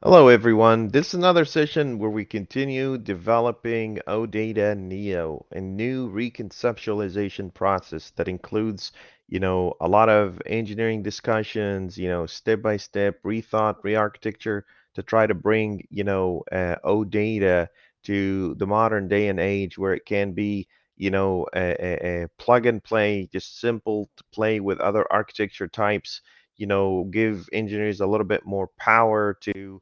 Hello, everyone. This is another session where we continue developing OData Neo, a new reconceptualization process that includes, a lot of engineering discussions, step by step, rethought, re-architecture to try to bring, OData to the modern day and age where it can be, a plug and play, just simple to play with other architecture types, give engineers a little bit more power to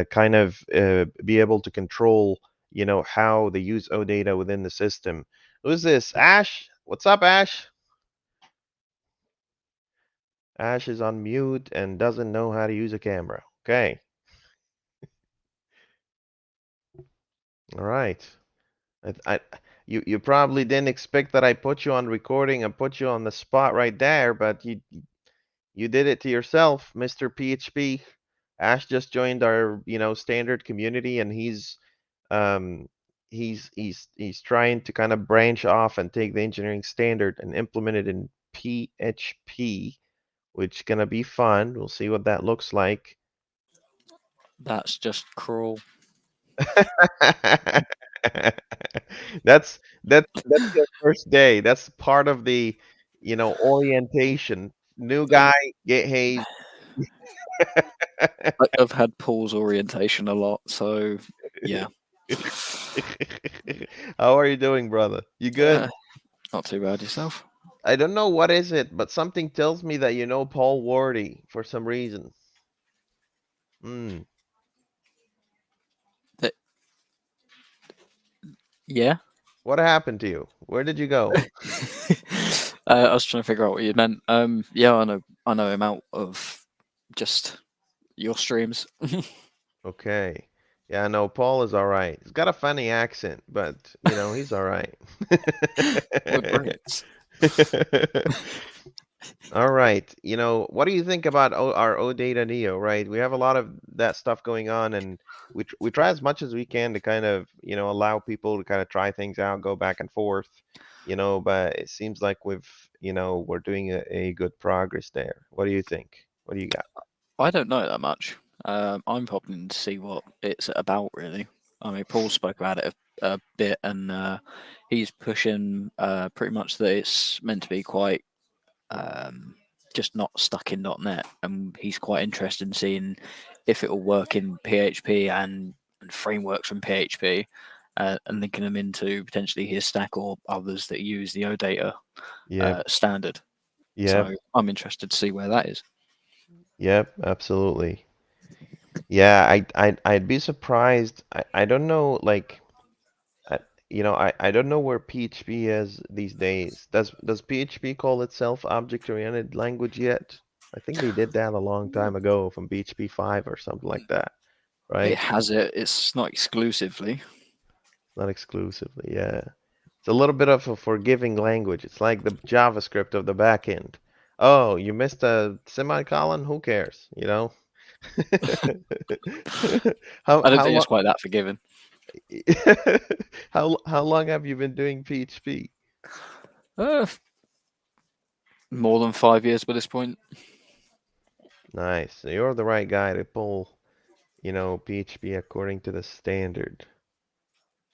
kind of be able to control, how they use OData within the system. Who's this? Ash? What's up, Ash? Ash is on mute and doesn't know how to use a camera. Okay. All right. I you probably didn't expect that I put you on recording and put you on the spot right there, but you did it to yourself, Mr. PHP. Ash just joined our, standard community and um, he's trying to kind of branch off and take the engineering standard and implement it in PHP, which gonna be fun. We'll see what that looks like. That's just cruel. That's your first day. That's part of the, orientation. New Um, guy, get hazed. I've had Paul's orientation a lot, so yeah. How are you doing, brother? You Uh, good? Not too bad yourself. I don't know what is it, but something tells me that you know Paul Wardy for some reason. Hmm. Th- yeah. What happened to you? Where did you go? I was trying to figure out what you meant. Yeah, I know him out of just your streams. Okay. Yeah, no, Paul is all right. He's got a funny accent, but he's all right. We're great. All right. What do you think about our OData Neo, right? We have a lot of that stuff going on, and we try as much as we can to kind of, allow people to kind of try things out, go back and forth, but it seems like we're doing a good progress there. What do you think? What do you got? I don't know that much. I'm hoping to see what it's about, really. I mean, Paul spoke about it a bit, and he's pushing pretty much that it's meant to be quite um, just not stuck in .NET, and he's quite interested in seeing if it will work in PHP and frameworks from PHP, and linking them into potentially his stack or others that use the OData Yep. standard. Yep. So I'm interested to see where that is. Yep. Absolutely. Yeah, I'd be surprised. I don't know, like, I, I don't know where PHP is these days. Does PHP call itself object-oriented language yet? I think they did that a long time ago from PHP 5 or something like that, It right? has it. It's not exclusively. Not exclusively, yeah. It's a little bit of a forgiving language. It's like the JavaScript of the back end. Oh, you missed a semicolon? Who cares, How I don't how think long it's quite that forgiving. how long have you been doing PHP? Uh, More than 5 years by this point. Nice. So you're the right guy to pull, PHP according to the standard.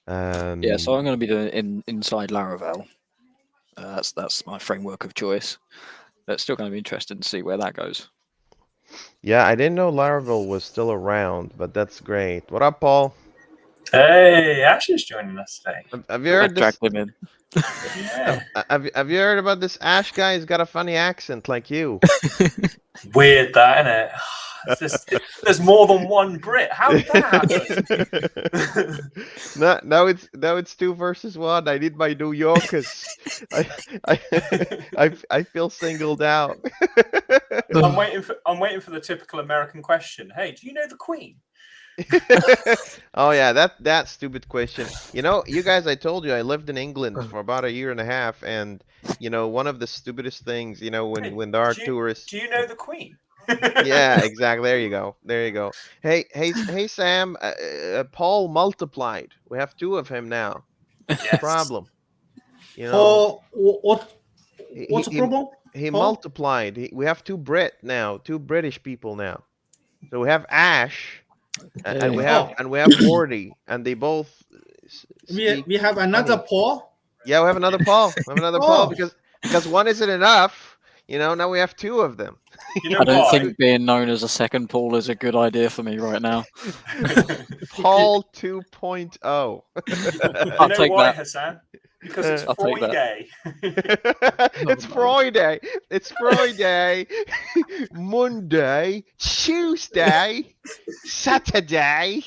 Yeah, so Um, I'm going to be doing it inside Laravel. That's my framework of choice. That's still going to be interesting to see where that goes. yeah, I didn't know Laravel was still around, but that's great. What up, Paul? Hey, Ash is joining us today. Have you I heard this? dragged him in. Yeah. Have you heard about this Ash guy? He's got a funny accent like you. Weird that, isn't it? There's more than one Brit. How did that happen? Now it's two versus one. I need my New Yorkers. I I I feel singled out. I'm waiting for the typical American question. Hey, do you know the Queen? Oh yeah, that stupid question. You guys, I told you I lived in England for about a year and a half, and one of the stupidest things, when Hey, there are do you tourists. do you know the Queen? Yeah, exactly. There you go. There you go. Hey, Sam. Paul multiplied. We have two of him now. What's the Yes. problem? You know, Oh, he he what's the he, problem, he Paul? multiplied. We have two British people now. So we have Ash. and we Yeah. have Morty, and they both speak We have another funny. Paul. Yeah, we have another Paul. We have another Paul Oh. because one isn't enough. Now we have two of them. You know I don't why? think being known as a second Paul is a good idea for me right now. Paul 2.0. You I'll know take why, that. Hassan? Because it's I'll take that. Friday. It's Friday. It's Friday. Monday. Tuesday. Saturday.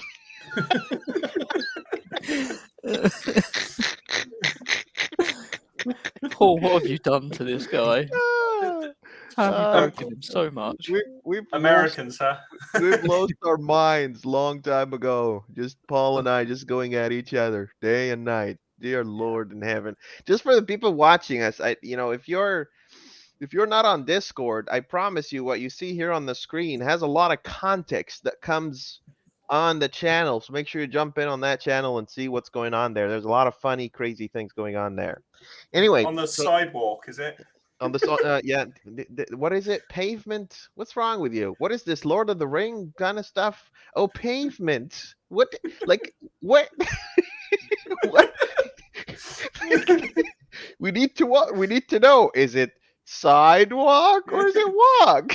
Paul, what have you done to this guy? How have you Uh, broken him so much? We've Americans, huh? we've lost our minds long time ago. Just Paul and I just going at each other day and night. Dear Lord in heaven. Just for the people watching us, if you're not on Discord, I promise you what you see here on the screen has a lot of context that comes on the channel. So make sure you jump in on that channel and see what's going on there. There's a lot of funny, crazy things going on there. Anyway, On the so sidewalk, is it? on the yeah, what is it? Pavement? What's wrong with you? What is this Lord of the Ring kind of stuff? Oh, pavement. What? Like what? What? We need to know. Is it sidewalk or is it walk?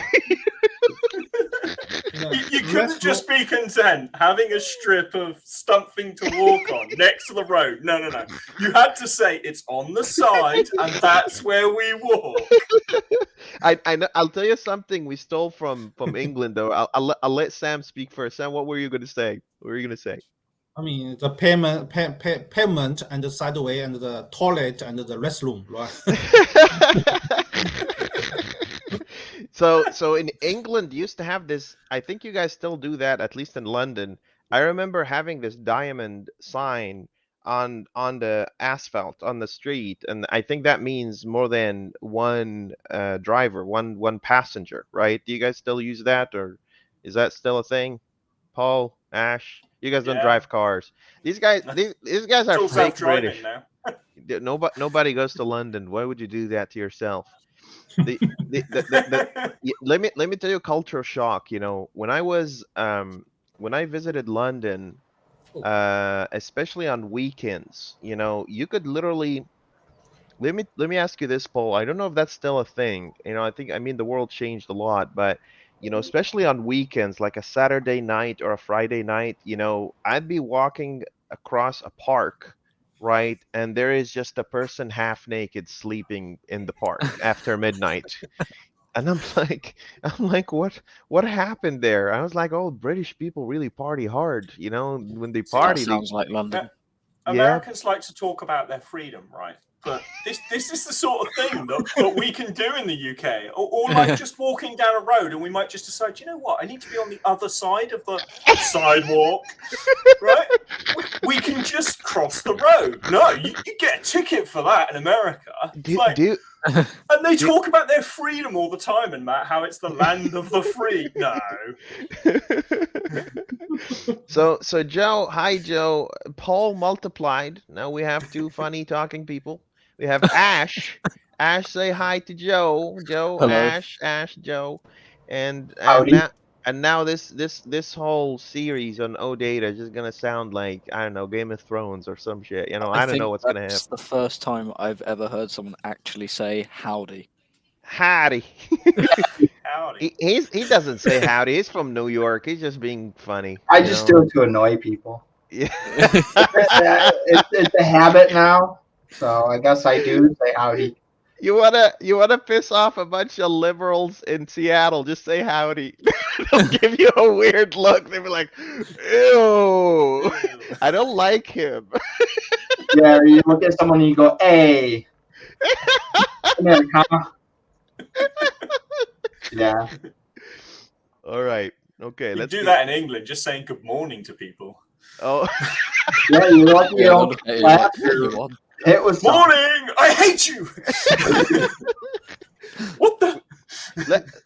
No, You couldn't just be content having a strip of something to walk on next to the road. No. You had to say it's on the side, and that's where we walk. I know, I'll tell you something we stole from England though. I'll let Sam speak first. Sam, what were you going to say? What were you going to say? I mean the pavement and the sideway and the toilet and the restroom, right? So in England used to have this, I think you guys still do that, at least in London. I remember having this diamond sign on the asphalt on the street, and I think that means more than one driver, one passenger, right? Do you guys still use that, or is that still a thing? Paul, Ash, you guys don't Yeah. drive cars. These guys It's are all fake self-driving British. now. Nobody goes to London. Why would you do that to yourself? Let me tell you a cultural shock. When I visited London, especially on weekends, you could literally let me ask you this, Paul. I don't know if that's still a thing. I mean the world changed a lot, but especially on weekends, like a Saturday night or a Friday night, I'd be walking across a park, right? And there is just a person half naked sleeping in the park after midnight. And I'm like, what happened there? I was like, oh, British people really party hard, when they See, That party, sounds like London. yeah. Americans like to talk about their freedom, right? But this is the sort of thing that we can do in the UK. Or like just walking down a road and we might just decide, you know what, I need to be on the other side of the sidewalk, right? We can just cross the road. No, you get a ticket for that in America. It's and they talk about their freedom all the time, and Matt, how it's the land of the free. No. So Joe, hi Joe. Paul multiplied. Now we have two funny talking people. We have Ash. Ash, say hi to Joe. Joe, Hello. Ash, Joe, and Howdy. now this whole series on OData is just gonna sound like, I don't know, Game of Thrones or some shit. I don't think know what's gonna that's happen. the first time I've ever heard someone actually say howdy. Howdy. Howdy. He doesn't say howdy. He's from New York. He's just being funny. I just do it to annoy people. Yeah. It's a habit now, so I guess I do say howdy. You wanna piss off a bunch of liberals in Seattle? Just say howdy. They'll give you a weird look. They'll be like, "Ew, I don't like him." Yeah, you look at someone and you go, "Hey, come here, huh?" Yeah. All right. Okay. You Let's do get- that in England, just saying good morning to people. Oh. Yeah, you look, you Yeah, don't look at clap you, or anyone. hit with something. Morning! I hate you! What the?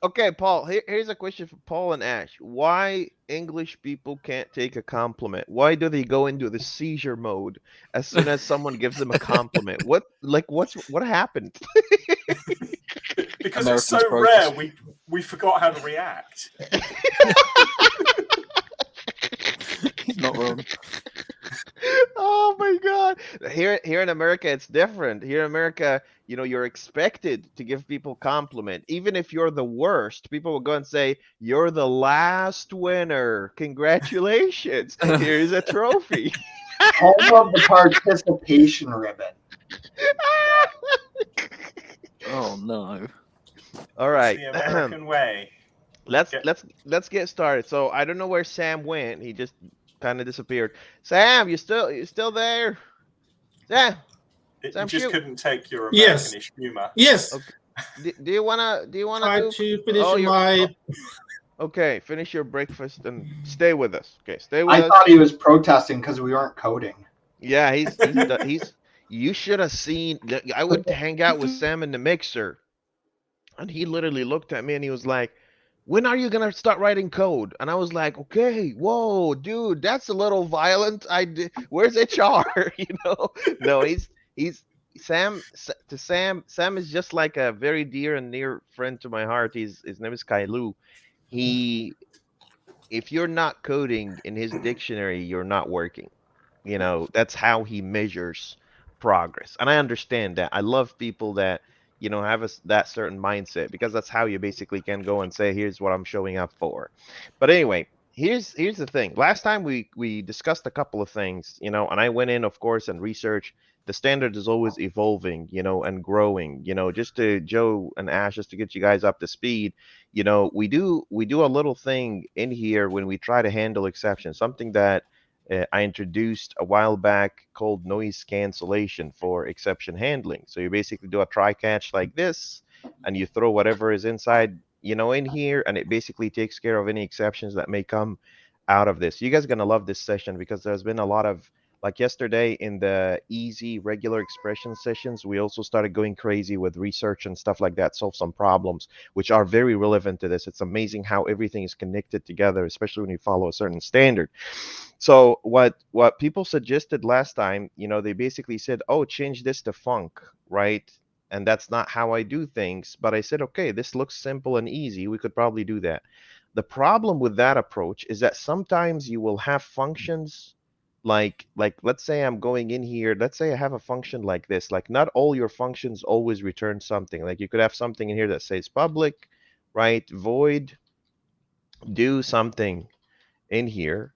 Okay, Paul. Here's a question for Paul and Ash. Why English people can't take a compliment? Why do they go into the seizure mode as soon as someone gives them a compliment? What happened? Because American it's so progress. rare, we forgot how to react. here in America, it's different. Here in America, you know, you're expected to give people compliment. Even if you're the worst, people will go and say, "You're the last winner. Congratulations. Here's a trophy." Home of the participation ribbon. Oh no. All It's right. the American way. Let's Get- let's get started. So I don't know where Sam went. He just kind of disappeared. Sam, you still there? Sam, You Sam, just shoot. couldn't take your Yes. Americanish humor. Yes. Okay. Do you wanna Try do? to finish Oh, you're my. okay. Finish your breakfast and stay with us. Okay, stay with I us. thought he was protesting because we weren't coding. Yeah, he's. You should have seen. I would hang out with Sam in the mixer, and he literally looked at me and he was like, "When are you gonna start writing code?" And I was like, "Okay, whoa, dude, that's a little violent. Where's HR?" You know? No, he's Sam is just like a very dear and near friend to my heart. His name is Kailu. He If you're not coding in his dictionary, you're not working. You know, that's how he measures progress. And I understand that. I love people that, you know, have that certain mindset, because that's how you basically can go and say, here's what I'm showing up for. But anyway, here's the thing. Last time we discussed a couple of things, you know, and I went in, of course, and researched. The standard is always evolving, you know, and growing. You know, just to Joe and Ash, just to get you guys up to speed, you know, we do a little thing in here when we try to handle exceptions, something that I introduced a while back called noise cancellation for exception handling. So you basically do a try catch like this, and you throw whatever is inside, you know, in here, and it basically takes care of any exceptions that may come out of this. You guys are gonna love this session, because there's been a lot of, like yesterday in the easy regular expression sessions, we also started going crazy with research and stuff like that, solve some problems which are very relevant to this. It's amazing how everything is connected together, especially when you follow a certain standard. So what people suggested last time, you know, they basically said, "Oh, change this to func," right? And that's not how I do things. But I said, okay, this looks simple and easy. We could probably do that. The problem with that approach is that sometimes you will have functions like let's say I'm going in here, let's say I have a function like this. Like, not all your functions always return something. Like, you could have something in here that says public, right? Void do something in here,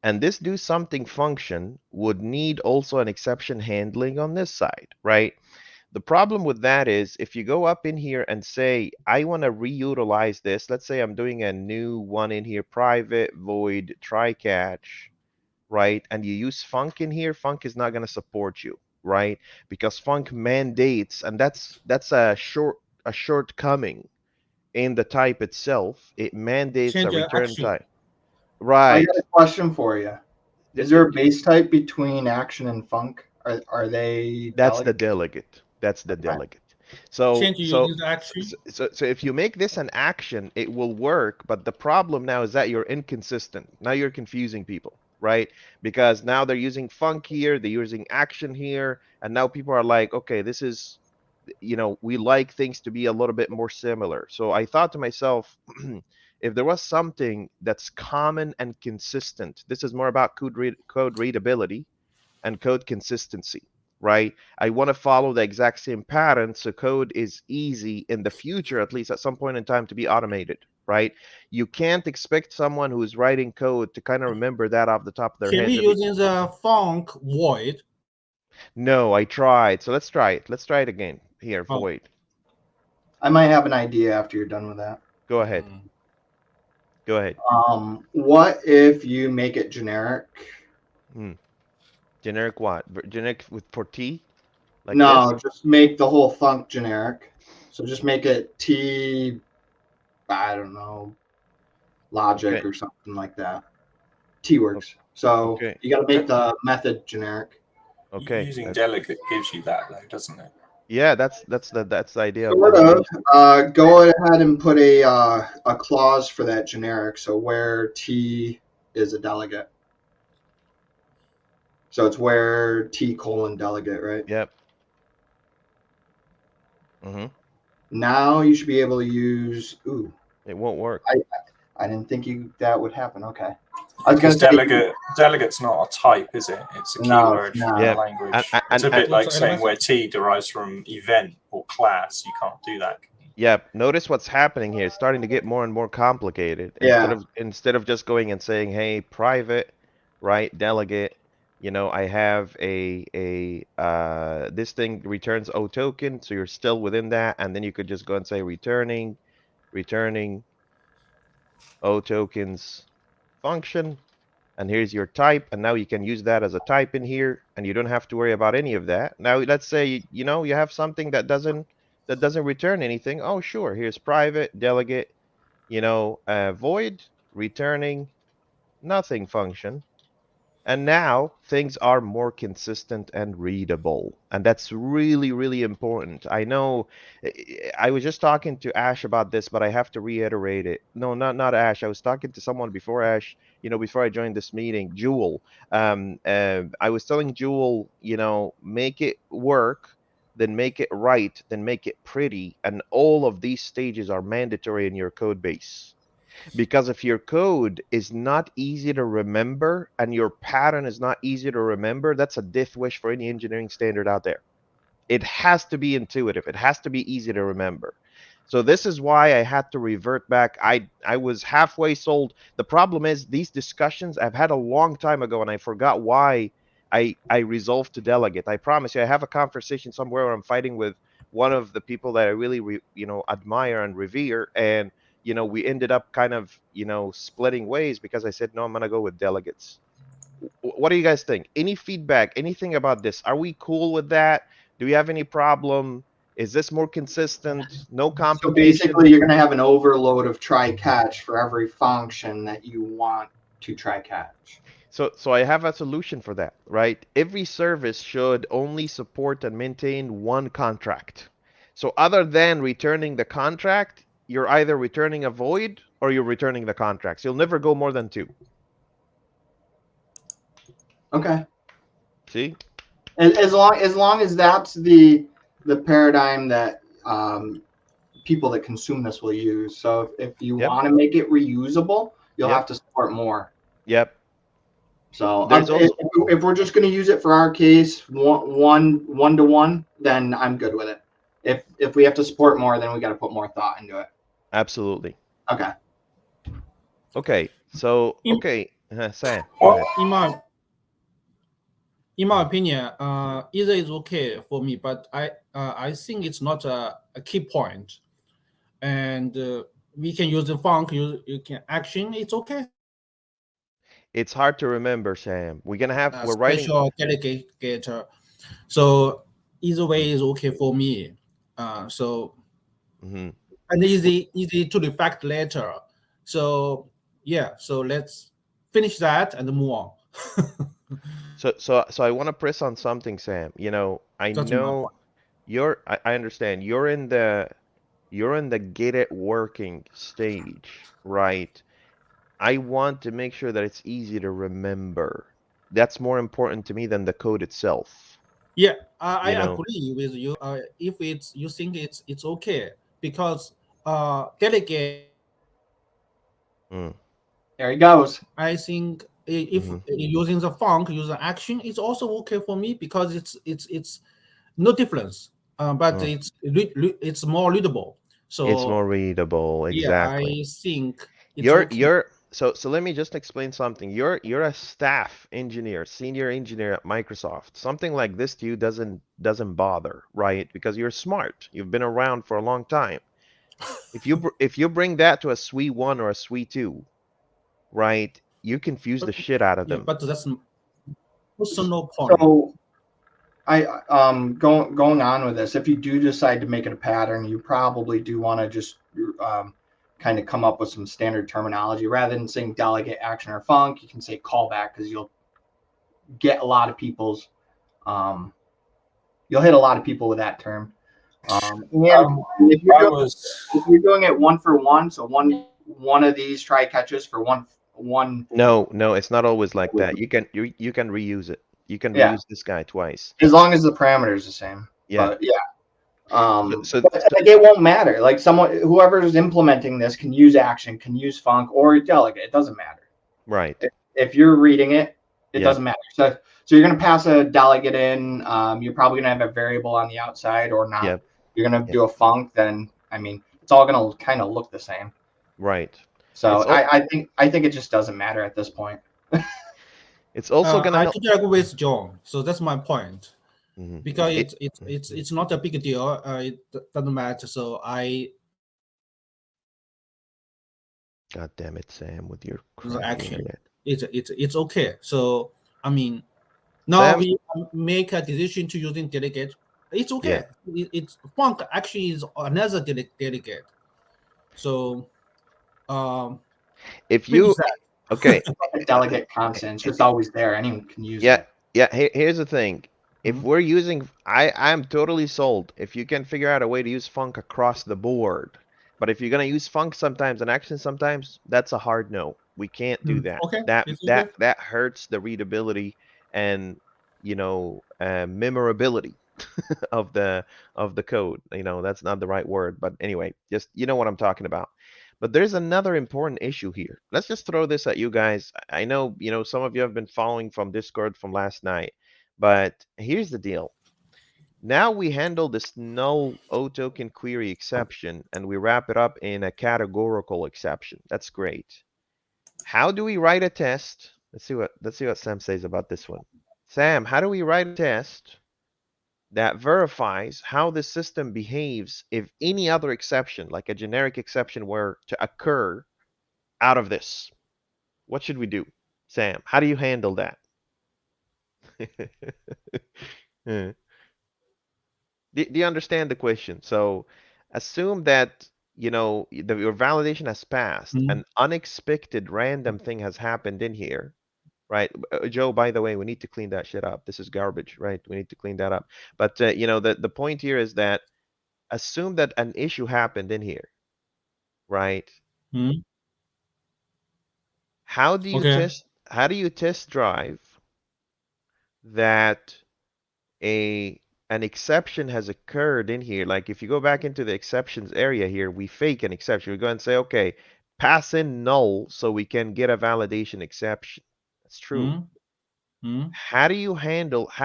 and this do something function would need also an exception handling on this side, right? The problem with that is, if you go up in here and say, I want to reutilize this, let's say I'm doing a new one in here, private void try catch, right? And you use func in here, func is not going to support you, right? Because func mandates, and that's a shortcoming in the type itself. It mandates a Change the return action. type. I Right. got a question for you. Is there a base type between action and func? Are they That's the delegate? delegate. That's the Okay. delegate. So Change using the action. so if you make this an action, it will work. But the problem now is that you're inconsistent. Now you're confusing people, right? Because now they're using func here, they're using action here, and now people are like, okay, this is, you know, we like things to be a little bit more similar. So I thought to myself, if there was something that's common and consistent, this is more about code readability and code consistency, right? I want to follow the exact same pattern so code is easy in the future, at least at some point in time, to be automated, right? You can't expect someone who's writing code to kind of remember that off the top of their Can head. we using the func void? No, I tried. So let's try it. Let's try it again. Here, Oh. void. I might have an idea after you're done with that. Go ahead. Go ahead. What if you make it generic? Generic what? Generic for T? Like No, this? just make the whole func generic. So just make it T, I don't know, logic Okay. or something like that. T works. So Okay. you got to make the method generic. Okay. Using delegate gives you that, though, doesn't it? Yeah, that's the idea of Sort of. delegation. Go ahead and put a clause for that generic. So where T is a delegate. So it's where T : delegate, right? Yep. Now you should be able to use. Ooh, It won't work. I didn't think that would happen. Okay. I was going Because to say delegate's not a type, is it? It's a No, keyword it's from not. Yeah. the language. And- It's a and- bit like What's saying element? where T derives from event or class. You can't do that. Yeah, notice what's happening here. It's starting to get more and more complicated. Yeah. Instead of just going and saying, "Hey, private, right, delegate, I have this thing returns O token, so you're still within that, and then you could just go and say returning O tokens function, and here's your type, and now you can use that as a type in here, and you don't have to worry about any of that. Now, let's say, you have something that doesn't return anything. Oh, sure, here's private, delegate, void, returning, nothing function. And now things are more consistent and readable. And that's really, really important. I know I was just talking to Ash about this, but I have to reiterate it. No, not Ash. I was talking to someone before Ash, before I joined this meeting, Jewel. I was telling Jewel, make it work, then make it right, then make it pretty. And all of these stages are mandatory in your code base. Because if your code is not easy to remember and your pattern is not easy to remember, that's a death wish for any engineering standard out there. It has to be intuitive. It has to be easy to remember. So this is why I had to revert back. I was halfway sold. The problem is these discussions I've had a long time ago, and I forgot why I resolved to delegate. I promise you, I have a conversation somewhere where I'm fighting with one of the people that I really admire and revere, and we ended up kind of splitting ways because I said no, I'm gonna go with delegates. What do you guys think? Any feedback? Anything about this? Are we cool with that? Do we have any problem? Is this more consistent? No So complication? basically, you're going to have an overload of try catch for every function that you want to try catch. So I have a solution for that, right? Every service should only support and maintain one contract. So other than returning the contract, you're either returning a void or you're returning the contracts. You'll never go more than two. Okay. See? As long as that's the paradigm that people that consume this will use. So if you Yep. want to make it reusable, you'll Yep. have to support more. Yep. So There's also if we're just going to use it for our case, one to one, then I'm good with it. If we have to support more, then we got to put more thought into it. absolutely. Okay. Okay. So okay, Sam, go Well, ahead. in my opinion, either is okay for me, but I think it's not a key point. And we can use the func, you can action, it's okay. It's hard to remember, Sam. We're writing. Special delegate. So either way is okay for me. So Mhm. and easy to refactor later. So yeah, so let's finish that and move on. So I want to press on something, Sam. I That's my know I understand you're in the get it working stage, right? I want to make sure that it's easy to remember. That's more important to me than the code itself. Yeah, I You know, agree with you. If it's you think it's okay because delegate. mm, There he goes. I think if mhm. using the func, using action, it's also okay for me because it's no difference. But Oh, it's more readable. it's So more readable, yeah, exactly. I think it's You're okay. you're so let me just explain something. You're a staff engineer, senior engineer at Microsoft. Something like this to you doesn't bother, right? Because you're smart. You've been around for a long time. If you bring that to a SWE 1 or a SWE 2, right? You confuse the But shit out of yeah, them. but that's also no point. So I going on with this. If you do decide to make it a pattern, you probably do want to just kind of come up with some standard terminology rather than saying delegate, action, or func. You can say callback because you'll get a lot of people's you'll hit a lot of people with that term. And if I you're was if you're doing it one for one, so one of these try catches for one. No, it's not always like that. You can reuse it. You can Yeah, reuse this guy twice. as long as the parameter is the same. Yeah. But yeah. So But like it won't matter. Like whoever is implementing this can use action, can use func, or delegate. It doesn't matter. right. if you're reading it, it Yeah. doesn't matter. So you're going to pass a delegate in. You're probably going to have a variable on the outside or not. Yep. You're going to Yep. do a func. Then I mean, it's all going to kind of look the same. Right. So It's al- I think it just doesn't matter at this point. It's also gonna I help. totally agree with John. So that's my point. Mhm. Because It- it's not a big deal. Doesn't matter. So God damn it, Sam, with your the crappy action. internet. It's okay. So I mean, now Sam? we make a decision to using delegate. It's okay. It's func actually is another delegate. So If maybe you that. okay, A delegate constant, it's just always there. Anyone can use yeah, it. yeah. Here's the thing. If Mhm. we're using, I'm totally sold. If you can figure out a way to use func across the board, but if you're gonna use func sometimes and action sometimes, that's a hard no. We can't do that. Okay, That it's that okay. that hurts the readability and memorability of the code. That's not the right word, but anyway, just you know what I'm talking about. But there's another important issue here. Let's just throw this at you guys. I know, some of you have been following from Discord from last night, but here's the deal. Now we handle this null O token query exception and we wrap it up in a categorical exception. That's great. How do we write a test? Let's see what Sam says about this one. Sam, how do we write a test that verifies how the system behaves if any other exception, like a generic exception, were to occur out of this? What should we do? Sam, how do you handle that? Uh, do you understand the question? So assume that, your validation has passed, Mhm. an unexpected random thing has happened in here, right? Joe, by the way, we need to clean that shit up. This is garbage, right? We need to clean that up. But, the point here is that assume that an issue happened in here, right? Mhm. How do you Okay. test drive that an exception has occurred in here? Like if you go back into the exceptions area here, we fake an exception. We go and say, okay, pass in null so we can get a validation exception. That's true. Mhm. Mhm. How do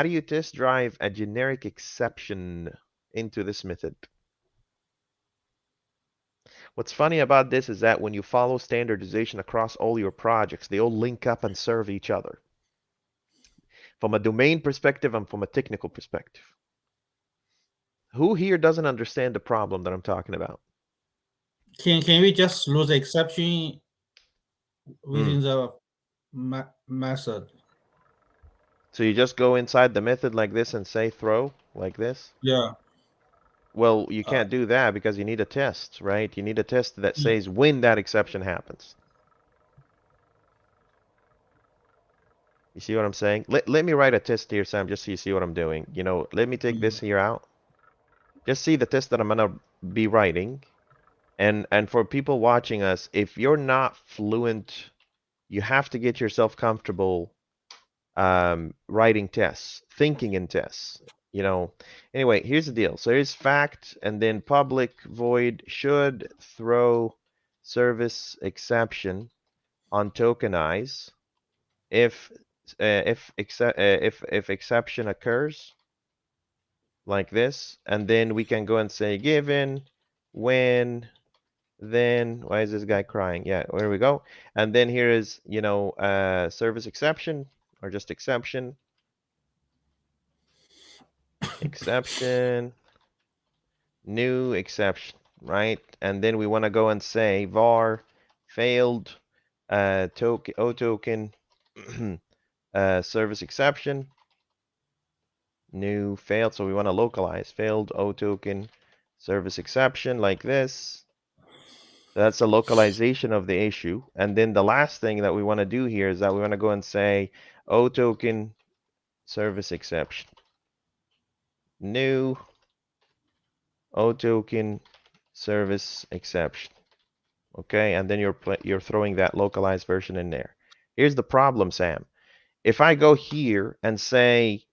you test drive a generic exception into this method? What's funny about this is that when you follow standardization across all your projects, they all link up and serve each other from a domain perspective and from a technical perspective. Who here doesn't understand the problem that I'm talking about? Can we just lose the exception Hmm. within the method? So you just go inside the method like this and say throw like this? Yeah. Well, you Uh, can't do that because you need a test, right? You need a test that mm, says when that exception happens. You see what I'm saying? Let me write a test here, Sam, just so you see what I'm doing. Let me take this here out. Just see the test that I'm gonna be writing. And for people watching us, if you're not fluent, you have to get yourself comfortable writing tests, thinking in tests. Anyway, here's the deal. So here's fact, and then public void should throw service exception on tokenize if exception occurs like this, and then we can go and say given when then why is this guy crying? Yeah, there we go. And then here is service exception or just exception new exception, right? And then we want to go and say var failed token o token service exception new failed. So we want to localize failed o token service exception like this. That's a localization of the issue. And then the last thing that we want to do here is that we want to go and say o token service exception new o token service exception. Okay, and then you're throwing that localized version in there. Here's the problem, Sam. If I go here and say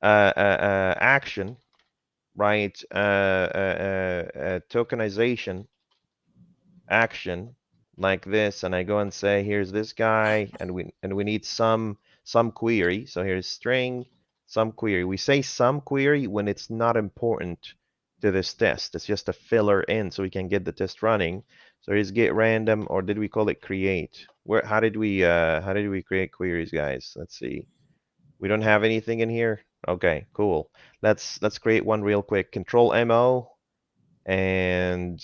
action, right? Tokenization action like this, and I go and say, here's this guy, and we need some query. So here's string, some query. We say some query when it's not important to this test. It's just a filler in so we can get the test running. So here's get random, or did we call it create? Where how did we create queries, guys? Let's see. We don't have anything in here. Okay, cool. Let's create one real quick. Control MO and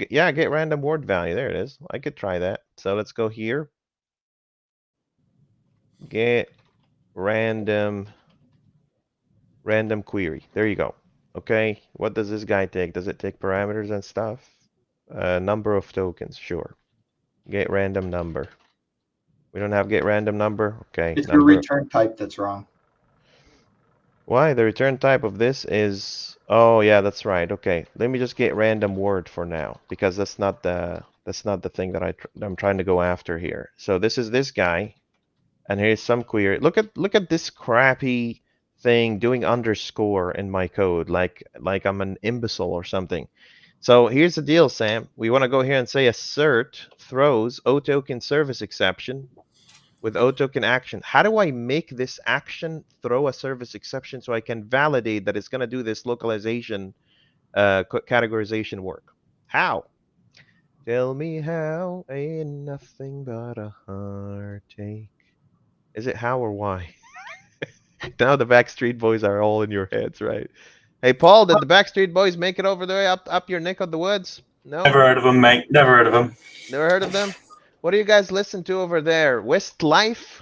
yeah, get random word value. There it is. I could try that. So let's go here. Get random query. There you go. Okay, what does this guy take? Does it take parameters and stuff? Number of tokens, sure. Get random number. We don't have get random number. Okay, It's your number. return type that's wrong. Why? The return type of this is, oh yeah, that's right. Okay, let me just get random word for now because that's not the thing that I'm trying to go after here. So this is this guy, and here's some query. Look at this crappy thing doing underscore in my code, like I'm an imbecile or something. So here's the deal, Sam. We want to go here and say assert throws OToken service exception with OToken action. How do I make this action throw a service exception so I can validate that it's going to do this localization categorization work? How? Tell me how, ain't nothing but a heartache. Is it how or why? Now the Backstreet Boys are all in your heads, right? Hey, Paul, did the Backstreet Boys make it over the way up your neck of the woods? No? Never heard of them, mate. Never heard of them. Never heard of them? What do you guys listen to over there? Westlife?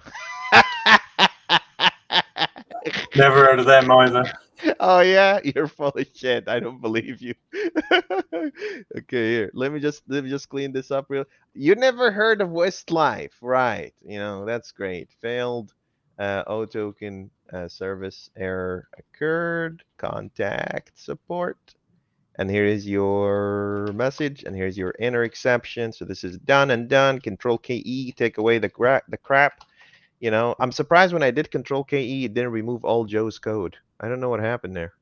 Never heard of them either. Oh yeah, you're full of shit. I don't believe you. Okay, here. Let me just clean this up real. You never heard of Westlife, right? You know, that's great. Failed OToken service error occurred. Contact support. And here is your message, and here's your inner exception. So this is done and done. Control KE, take away the crap. You know, I'm surprised when I did Control KE, it didn't remove all Joe's code. I don't know what happened there.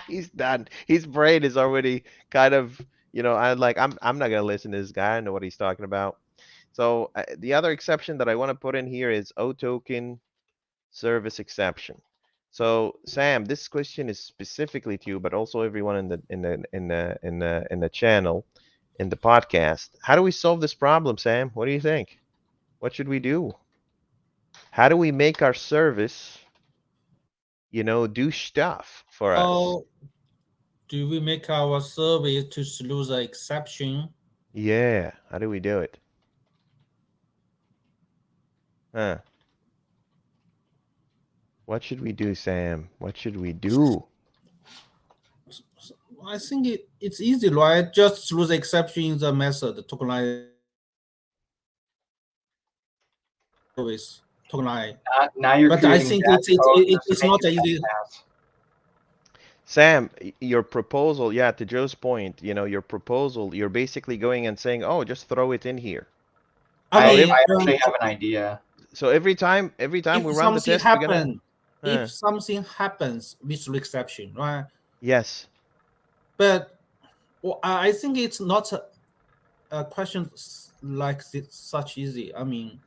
He's done. His brain is already kind of, you know, I'm not gonna listen to this guy. I know what he's talking about. So the other exception that I want to put in here is OToken service exception. So Sam, this question is specifically to you, but also everyone in the channel, in the podcast. How do we solve this problem, Sam? What do you think? What should we do? How do we make our service, you know, do stuff for us? How do we make our service to throw the exception? Yeah, how do we do it? Huh? What should we do, Sam? What should we do? I think it's easy, right? Just throw the exception in the method tokenize service tokenize. Now you're But I creating think bad it's code it's just it's to make not it easy. pass. Sam, your proposal, yeah, to Joe's point, you know, your proposal, you're basically going and saying, oh, just throw it in here. I Oh, mean, I actually have an idea. So every time we if run the something test, we're gonna. happen, if something happens with exception, right? Yes. But I think it's not a question like this, such easy. I mean,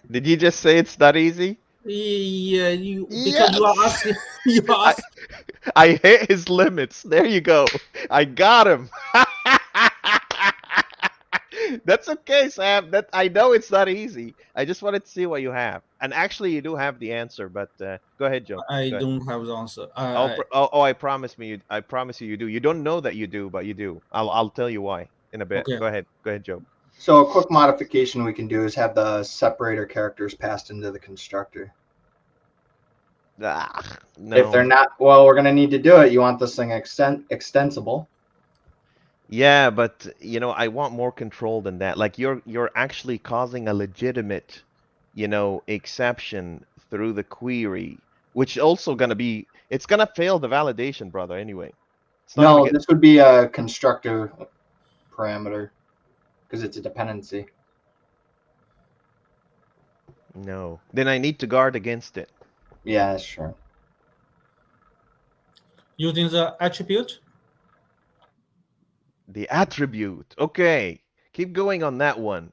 Did you just say it's not easy? yeah, because you are Yes. asking, you are I, asking, I hit his limits. There you go. I got him. That's okay, Sam. That I know it's not easy. I just wanted to see what you have. And actually, you do have the answer. But go ahead, Joe. I Go ahead. don't have the answer. I promise you you do. You don't know that you do, but you do. I'll tell you why in a bit. Okay. Go ahead, Joe. So a quick modification we can do is have the separator characters passed into the constructor. Ah, no. If they're not, well, we're going to need to do it. You want this thing extensible. Yeah, but you know, I want more control than that. Like you're actually causing a legitimate, you know, exception through the query, which also it's gonna fail the validation, brother, anyway. It's not No, gonna this would be a constructor parameter because it's a dependency. No. Then I need to guard against it. Yeah, that's true. Using the attribute. The attribute. Okay, keep going on that one.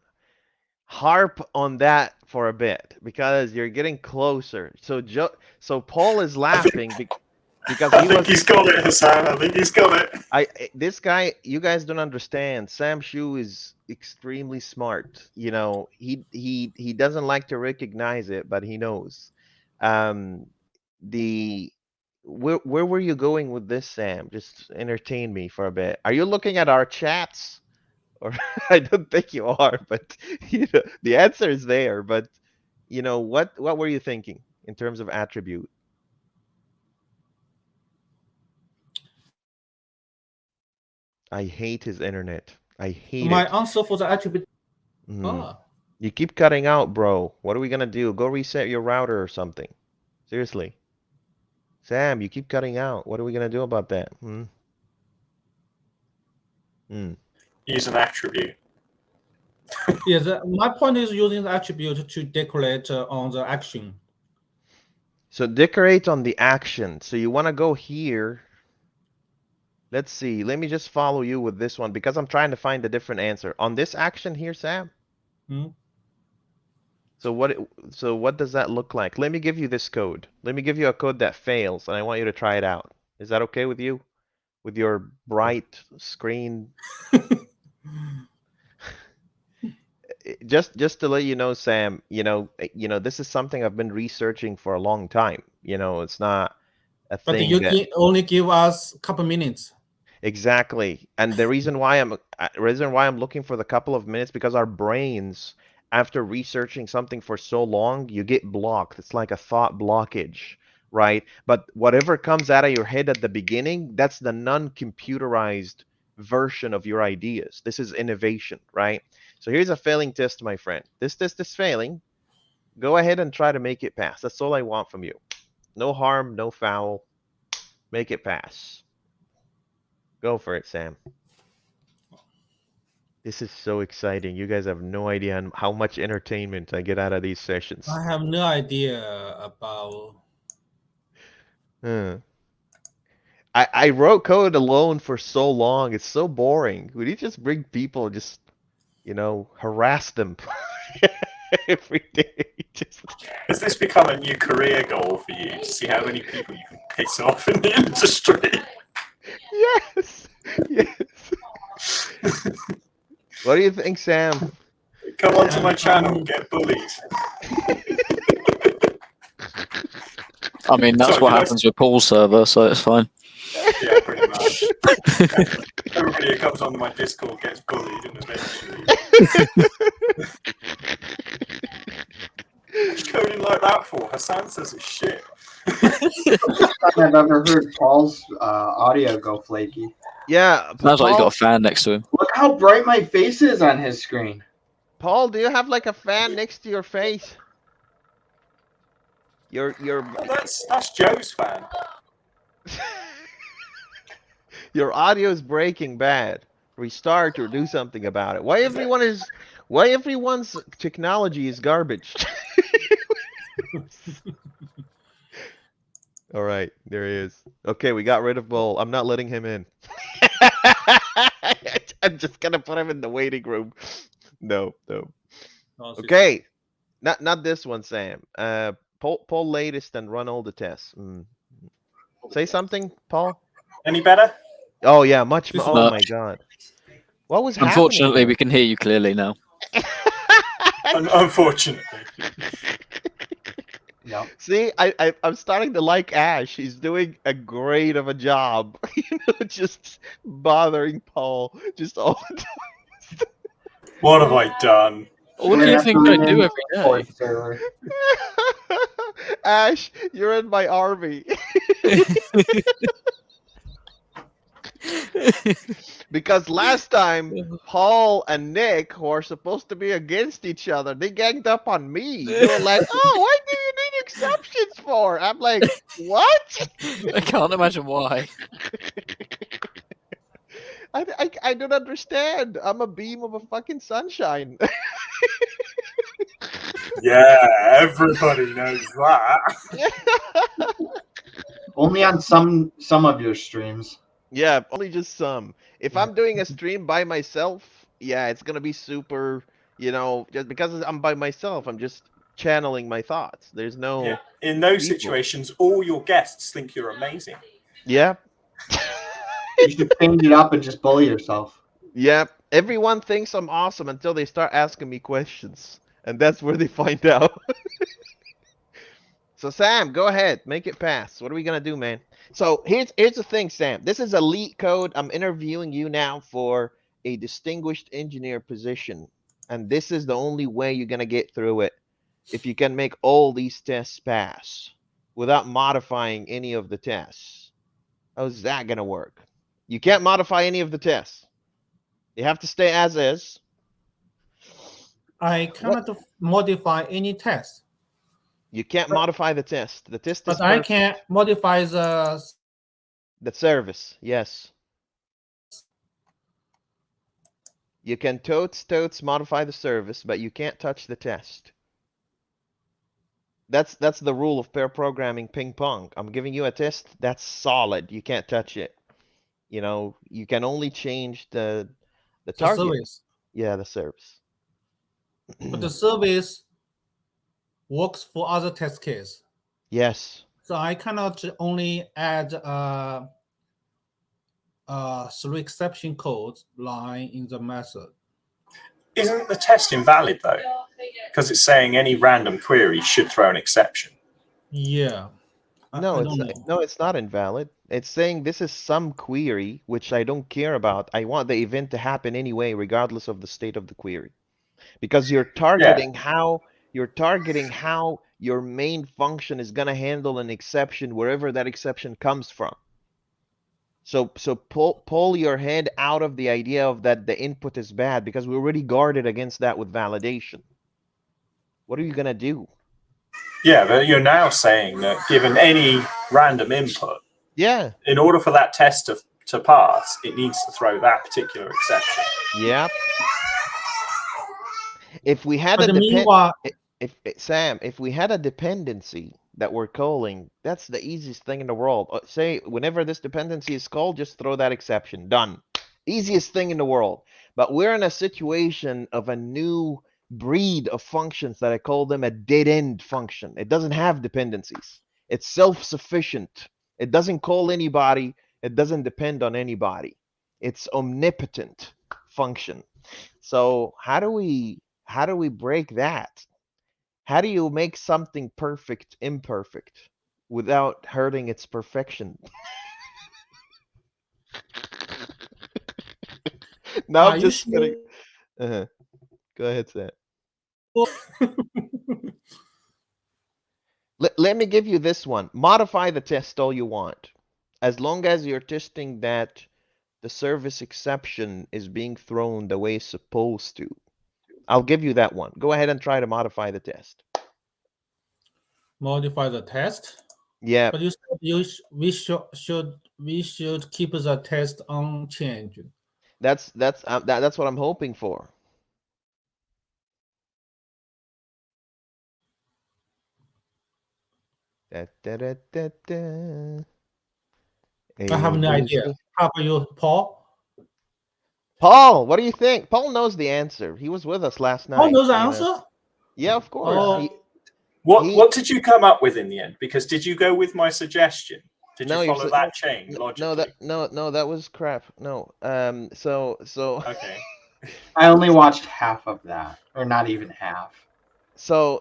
Harp on that for a bit because you're getting closer. So Paul is laughing because I he think was he's got it, Hassan. I think he's got it. this guy, you guys don't understand. Sam Shu is extremely smart. You know, he doesn't like to recognize it, but he knows. Um, the where were you going with this, Sam? Just entertain me for a bit. Are you looking at our chats? Or I don't think you are, but you know, the answer is there. But you know, what were you thinking in terms of attribute? I hate his internet. I hate My it. answer for the attribute. Mm. You keep cutting out, bro. What are we gonna do? Go reset your router or something. Seriously. Sam, you keep cutting out. What are we gonna do about that? Hmm? Hmm. Use an attribute. Yes, my point is using the attribute to decorate on the action. So decorate on the action. So you wanna go here. Let's see. Let me just follow you with this one because I'm trying to find a different answer. On this action here, Sam? Hmm? So what does that look like? Let me give you this code. Let me give you a code that fails, and I want you to try it out. Is that okay with you? With your bright screen? Just to let you know, Sam, this is something I've been researching for a long time. You know, it's not a But thing you that only give us a couple minutes. exactly. And the reason why I'm looking for the couple of minutes because our brains, after researching something for so long, you get blocked. It's like a thought blockage, right? But whatever comes out of your head at the beginning, that's the non-computerized version of your ideas. This is innovation, right? So here's a failing test, my friend. This test is failing. Go ahead and try to make it pass. That's all I want from you. No harm, no foul. Make it pass. Go for it, Sam. This is so exciting. You guys have no idea how much entertainment I get out of these sessions. I have no idea about. Huh. I wrote code alone for so long. It's so boring. Would you just bring people, just, harass them every day? Just... Has this become a new career goal for you to see how many people you can piss off in the industry? Yes. Yes. What do you think, Sam? Come onto my channel, get bullied. I mean, that's Sorry, what did I happens with Paul's server, so it's fine. Yeah, pretty much. Everybody who comes onto my Discord gets bullied, and eventually. What's coding like that for? Hassan says it's shit. I've ever heard Paul's audio go flaky. Yeah, Sounds like he's got Paul, a fan next to him. Look how bright my face is on his screen. Paul, do you have like a fan next to your face? Your Oh, that's Joe's fan. your audio is breaking bad. Restart or do something about it. Why everyone's technology is garbage? All right, there he is. Okay, we got rid of Bull. I'm not letting him in. I'm just gonna put him in the waiting room. No. Okay, not this one, Sam. Pull latest and run all the tests. Say something, Paul. Any better? Oh yeah, much more. Oh No. my God. What was happening Unfortunately, there? we can hear you clearly now. Unfortunately. No. See, I'm starting to like Ash. He's doing a great of a job. Just bothering Paul just all the time. What have I done? What do you think I do every day? Server. Ash, you're in my army. Because last time, Paul and Nick, who are supposed to be against each other, they ganged up on me. They were like, "Oh, what do you need exceptions for?" I'm like, "What?" I can't imagine why. I don't understand. I'm a beam of a fucking sunshine. Yeah, everybody knows that. Only on some of your streams. Yeah, only just some. If Yeah. I'm doing a stream by myself, yeah, it's gonna be super, just because I'm by myself, I'm just channeling my thoughts. There's Yeah. no In those people. situations, all your guests think you're amazing. Yeah. You should change it up and just bully yourself. Yep. Everyone thinks I'm awesome until they start asking me questions. And that's where they find out. So Sam, go ahead, make it pass. What are we gonna do, man? So here's the thing, Sam. This is elite code. I'm interviewing you now for a distinguished engineer position, and this is the only way you're gonna get through it. If you can make all these tests pass without modifying any of the tests. How's that gonna work? You can't modify any of the tests. You have to stay as is. I What? cannot modify any test, You can't modify the test. The test is but I perfect. can modify the The service, yes. You can totes modify the service, but you can't touch the test. That's the rule of pair programming ping pong. I'm giving you a test that's solid. You can't touch it. You can only change the target. service, Yeah, the service. but the service works for other test case. Yes. So I cannot only add three exception codes line in the method. Isn't the test invalid though? Because it's saying any random query should throw an exception. Yeah. No, I it's don't know. no, it's not invalid. It's saying this is some query which I don't care about. I want the event to happen anyway, regardless of the state of the query. Because you're targeting how your main function is gonna handle an exception wherever that exception comes from. So pull your head out of the idea of that the input is bad because we already guarded against that with validation. What are you gonna do? Yeah, but you're now saying that given any random input, Yeah. in order for that test to pass, it needs to throw that particular exception. Yep. If we had But a meanwhile, Sam, if we had a dependency that we're calling, that's the easiest thing in the world. Say whenever this dependency is called, just throw that exception. Done. Easiest thing in the world. But we're in a situation of a new breed of functions that I call them a dead end function. It doesn't have dependencies. It's self-sufficient. It doesn't call anybody. It doesn't depend on anybody. It's omnipotent function. So how do we break that? How do you make something perfect imperfect without hurting its perfection? Now I'm you just should kidding. Go ahead, Sam. Let me give you this one. Modify the test all you want. As long as you're testing that the service exception is being thrown the way it's supposed to. I'll give you that one. Go ahead and try to modify the test. modify the test. Yeah, But we should keep the test unchanged. that's what I'm hoping for. Da, da, da, da, da. I have no idea. ABC. How about you, Paul? Paul, what do you think? Paul knows the answer. He was with us last Paul night. knows the answer? Yeah, of course. Oh, What did you come up with in the end? Because did you go with my suggestion? Did No, you you're follow that chain no, logically? that was crap. No. So Okay. I only watched half of that, or not even half. so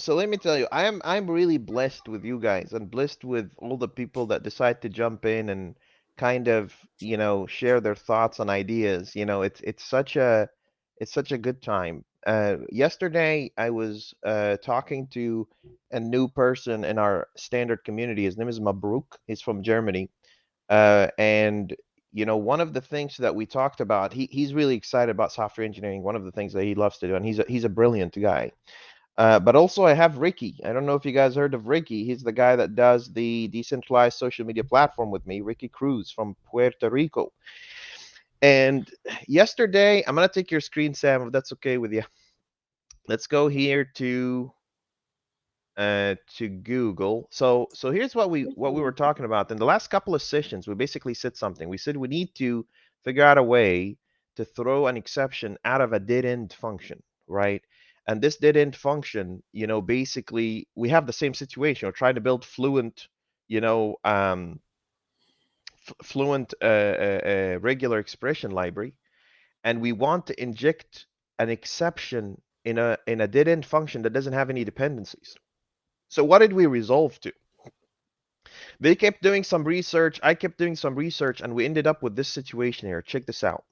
let me tell you, I'm really blessed with you guys and blessed with all the people that decide to jump in and kind of, share their thoughts and ideas. It's such a good time. Yesterday I was talking to a new person in our standard community. His name is Mabruk. He's from Germany. And one of the things that we talked about, he's really excited about software engineering. One of the things that he loves to do, and he's a brilliant guy. But also I have Ricky. I don't know if you guys heard of Ricky. He's the guy that does the decentralized social media platform with me, Ricky Cruz from Puerto Rico. And yesterday, I'm gonna take your screen, Sam, if that's okay with you. Let's go here to to Google. So here's what we were talking about. In the last couple of sessions, we basically said something. We said we need to figure out a way to throw an exception out of a dead end function, right? And this dead end function, you know, basically we have the same situation. We're trying to build fluent, you know, fluent regular expression library, and we want to inject an exception in a dead end function that doesn't have any dependencies. So what did we resolve to? They kept doing some research, I kept doing some research, and we ended up with this situation here. Check this out.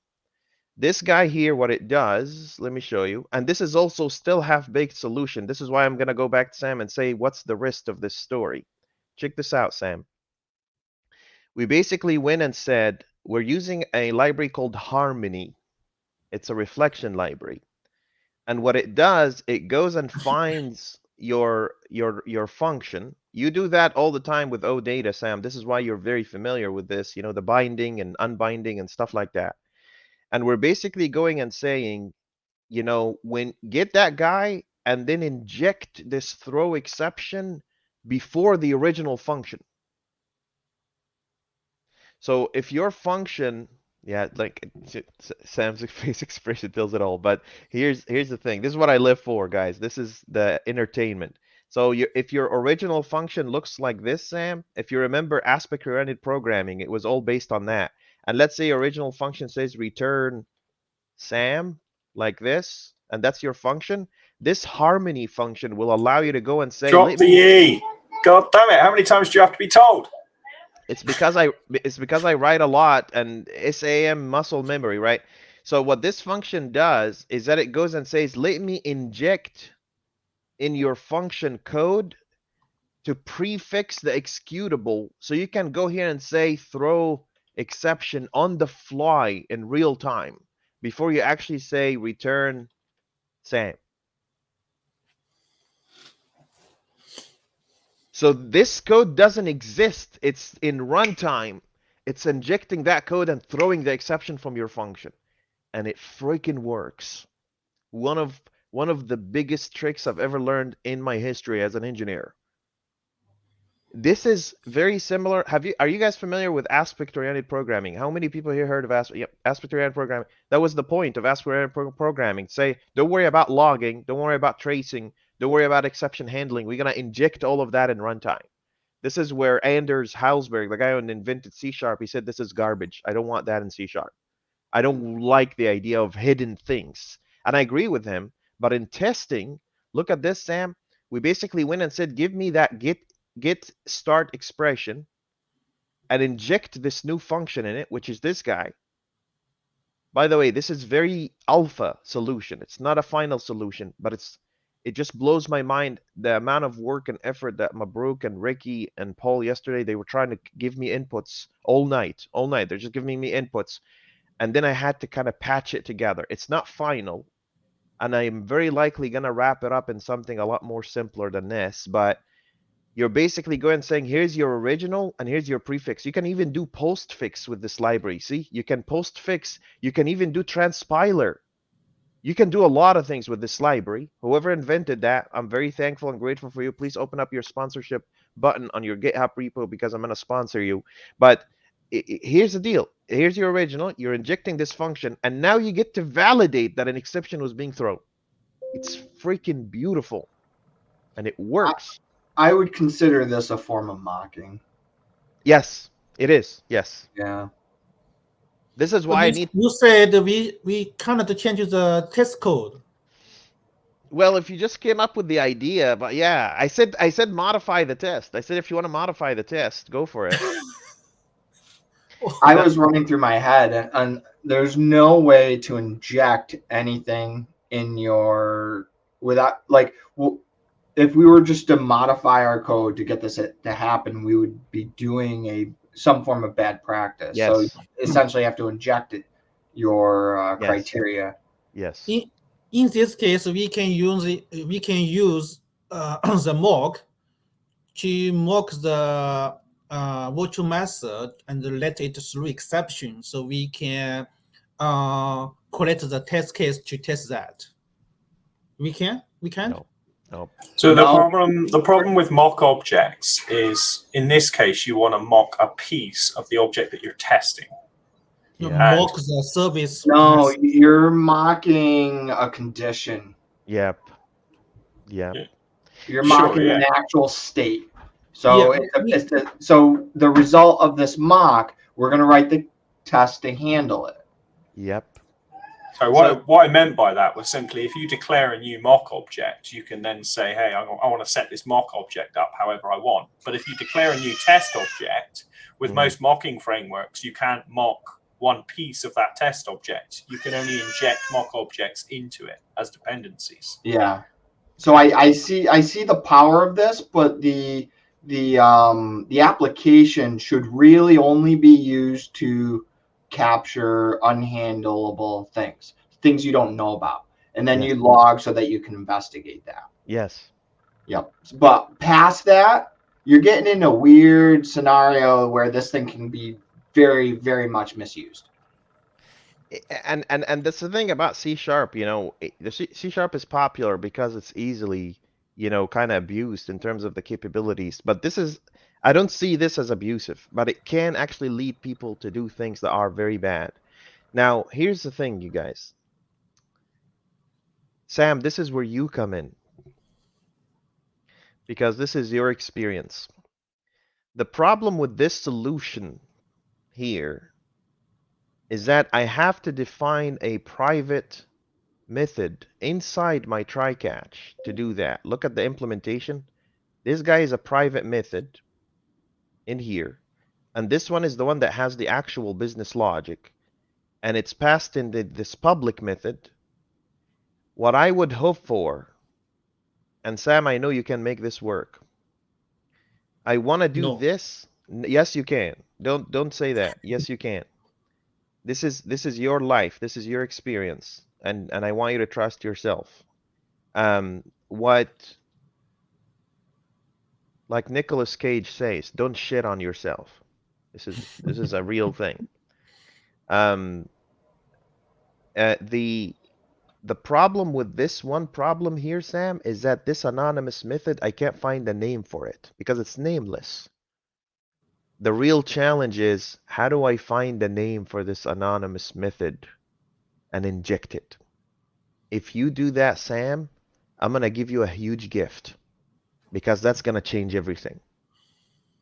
This guy here, what it does, let me show you. And this is also still half-baked solution. This is why I'm going to go back to Sam and say, what's the rest of this story? Check this out, Sam. We basically went and said, we're using a library called Harmony. It's a reflection library. And what it does, it goes and finds your function. You do that all the time with OData, Sam. This is why you're very familiar with this, you know, the binding and unbinding and stuff like that. And we're basically going and saying, you know, get that guy and then inject this throw exception before the original function. So if your function, yeah, like Sam's face expression tells it all. But here's the thing. This is what I live for, guys. This is the entertainment. So if your original function looks like this, Sam, if you remember aspect-oriented programming, it was all based on that. And let's say your original function says return Sam, like this, and that's your function. This harmony function will allow you to go and say, drop the E. God damn it! How many times do you have to be told? It's because I write a lot and SAM muscle memory, right? So what this function does is that it goes and says, let me inject in your function code to prefix the executable, so you can go here and say throw exception on the fly in real time before you actually say return Sam. So this code doesn't exist. It's in runtime. It's injecting that code and throwing the exception from your function. And it freaking works. One of the biggest tricks I've ever learned in my history as an engineer. This is very similar. Are you guys familiar with aspect-oriented programming? How many people here heard of aspect-oriented programming? That was the point of aspect-oriented programming. Say, don't worry about logging, don't worry about tracing, don't worry about exception handling. We're gonna inject all of that in runtime. This is where Anders Hallsberg, the guy who invented C#, he said this is garbage. I don't want that in C#. I don't like the idea of hidden things. And I agree with him. But in testing, look at this, Sam. We basically went and said, give me that get start expression and inject this new function in it, which is this guy. By the way, this is very alpha solution. It's not a final solution, but it just blows my mind the amount of work and effort that Mabruk and Ricky and Paul yesterday, they were trying to give me inputs all night. They're just giving me inputs. And then I had to kind of patch it together. It's not final. And I'm very likely going to wrap it up in something a lot more simpler than this. But you're basically going and saying, here's your original and here's your prefix. You can even do postfix with this library. See, you can postfix. You can even do transpiler. You can do a lot of things with this library. Whoever invented that, I'm very thankful and grateful for you. Please open up your sponsorship button on your GitHub repo because I'm going to sponsor you. But here's the deal. Here's your original. You're injecting this function, and now you get to validate that an exception was being thrown. It's freaking beautiful, and it works. I would consider this a form of mocking. Yes, it is. Yes. Yeah. This is why I need. You said we cannot change the test code. Well, if you just came up with the idea, but yeah, I said modify the test. I said if you want to modify the test, go for it. I was running through my head, and there's no way to inject anything in your without like. If we were just to modify our code to get this to happen, we would be doing some form of bad practice. Yes. So you essentially have to inject your Yes. criteria. Yes. In this case, we can use the mock to mock the virtual method and let it through exception, so we can collect the test case to test that. We can? No. Oh, So No. the problem with mock objects is, in this case, you want to mock a piece of the object that you're testing. yeah. Mock the service. No, method. you're mocking a condition. Yep. Yep. Yeah. You're Sure, mocking yeah. an actual state. So Yeah. so the result of this mock, we're going to write the test to handle it. Yep. So what I meant by that was simply, if you declare a new mock object, you can then say, hey, I want to set this mock object up however I want. But if you declare a new test object, with most mocking frameworks, you can't mock one piece of that test object. You can only inject mock objects into it as dependencies. Yeah. So I see the power of this, but the application should really only be used to capture unhandleable things you don't know about, and then Yes. you log so that you can investigate that. Yes. Yep. But past that, you're getting in a weird scenario where this thing can be very, very much misused. And that's the thing about C#, you know, the C# is popular because it's easily, you know, kind of abused in terms of the capabilities. But this is, I don't see this as abusive, but it can actually lead people to do things that are very bad. Now, here's the thing, you guys. Sam, this is where you come in, because this is your experience. The problem with this solution here is that I have to define a private method inside my try catch to do that. Look at the implementation. This guy is a private method in here, and this one is the one that has the actual business logic, and it's passed in this public method. What I would hope for, and Sam, I know you can make this work. I want to do this. Yes, you can. Don't say that. Yes, you can. This is your life. This is your experience, and I want you to trust yourself. What, like Nicolas Cage says, don't shit on yourself. This is a real thing. The problem with this one problem here, Sam, is that this anonymous method, I can't find a name for it because it's nameless. The real challenge is, how do I find a name for this anonymous method and inject it? If you do that, Sam, I'm gonna give you a huge gift, because that's gonna change everything.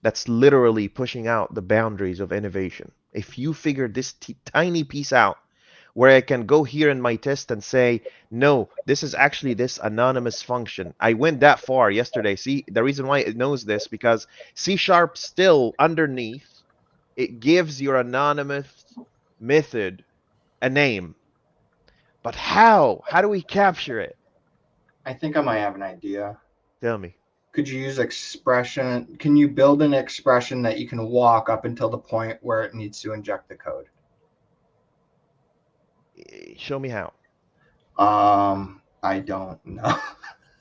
That's literally pushing out the boundaries of innovation. If you figure this tiny piece out, where I can go here in my test and say, no, this is actually this anonymous function. I went that far yesterday. See, the reason why it knows this, because C# still underneath, it gives your anonymous method a name. But how? How do we capture it? I think I might have an idea. Tell me. Could you use expression? Can you build an expression that you can walk up until the point where it needs to inject the code? Show me how. I don't know.